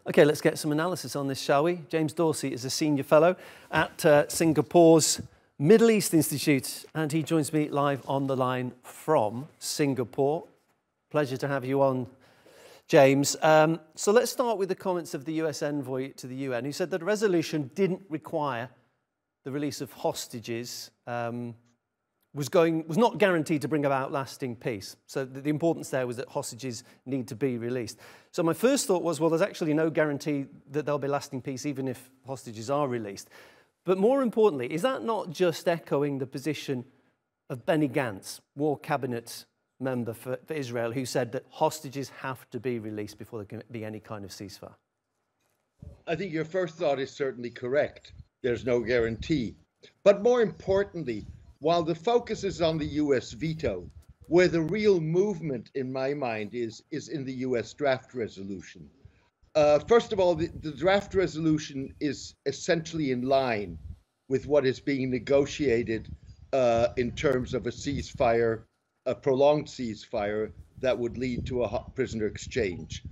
Okay, let's get some analysis on this, shall we? James Dorsey is a senior fellow at Singapore's Middle East Institute, and he joins me live on the line from Singapore. Pleasure to have you on, James. So let's start with the comments of the US envoy to the UN, who said that the resolution didn't require the release of hostages, was not guaranteed to bring about lasting peace. So the importance there was that hostages need to be released. So my first thought was, well, there's actually no guarantee that there'll be lasting peace even if hostages are released. But more importantly, is that not just echoing the position of Benny Gantz, War Cabinet member for Israel, who said that hostages have to be released before there can be any kind of ceasefire? I think your first thought is certainly correct. There's no guarantee. But more importantly, while the focus is on the US veto, where the real movement, in my mind, is in the US draft resolution. First of all, the draft resolution is essentially in line with what is being negotiated in terms of a ceasefire, a prolonged ceasefire that would lead to a prisoner exchange.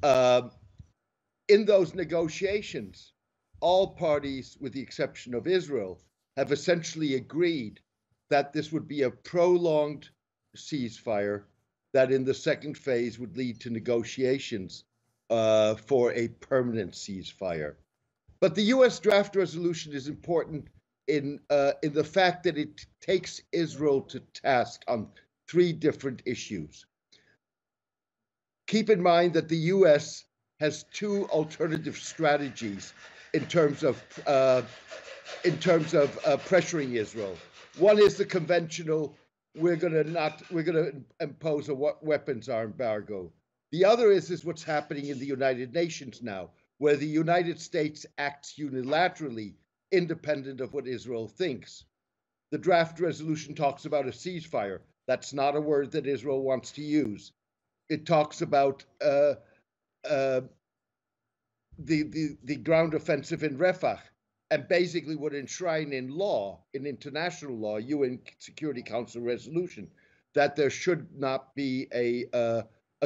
In those negotiations, all parties, with the exception of Israel, have essentially agreed that this would be a prolonged ceasefire that in the second phase would lead to negotiations for a permanent ceasefire. But the US draft resolution is important in the fact that it takes Israel to task on three different issues. Keep in mind that the US has two alternative strategies in terms of pressuring Israel. One is the conventional, we're going to impose a weapons embargo. The other is what's happening in the United Nations now, where the United States acts unilaterally, independent of what Israel thinks. The draft resolution talks about a ceasefire. That's not a word that Israel wants to use. It talks about the ground offensive in Rafah, and basically would enshrine in law, in international law, UN Security Council resolution, that there should not be a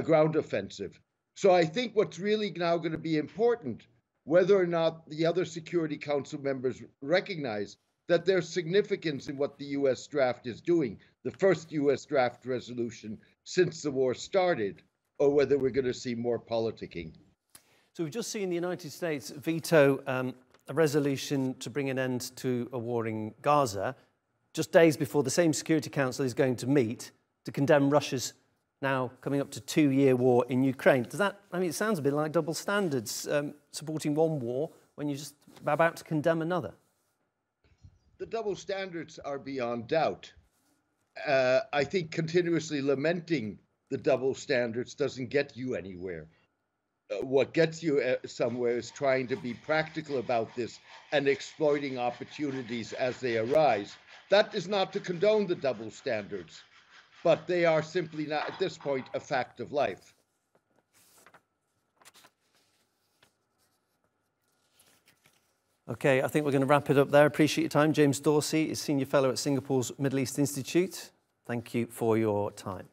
ground offensive. So I think what's really now going to be important, whether or not the other Security Council members recognize that there's significance in what the US draft is doing, the first US draft resolution since the war started, or whether we're going to see more politicking. So we've just seen the United States veto a resolution to bring an end to a war in Gaza, just days before the same Security Council is going to meet to condemn Russia's now coming up to 2-year war in Ukraine. Does that, I mean, it sounds a bit like double standards, supporting one war when you're just about to condemn another. The double standards are beyond doubt. I think continuously lamenting the double standards doesn't get you anywhere. What gets you somewhere is trying to be practical about this and exploiting opportunities as they arise. That is not to condone the double standards, but they are simply not, at this point, a fact of life. Okay, I think we're going to wrap it up there. Appreciate your time. James Dorsey is Senior Fellow at Singapore's Middle East Institute. Thank you for your time.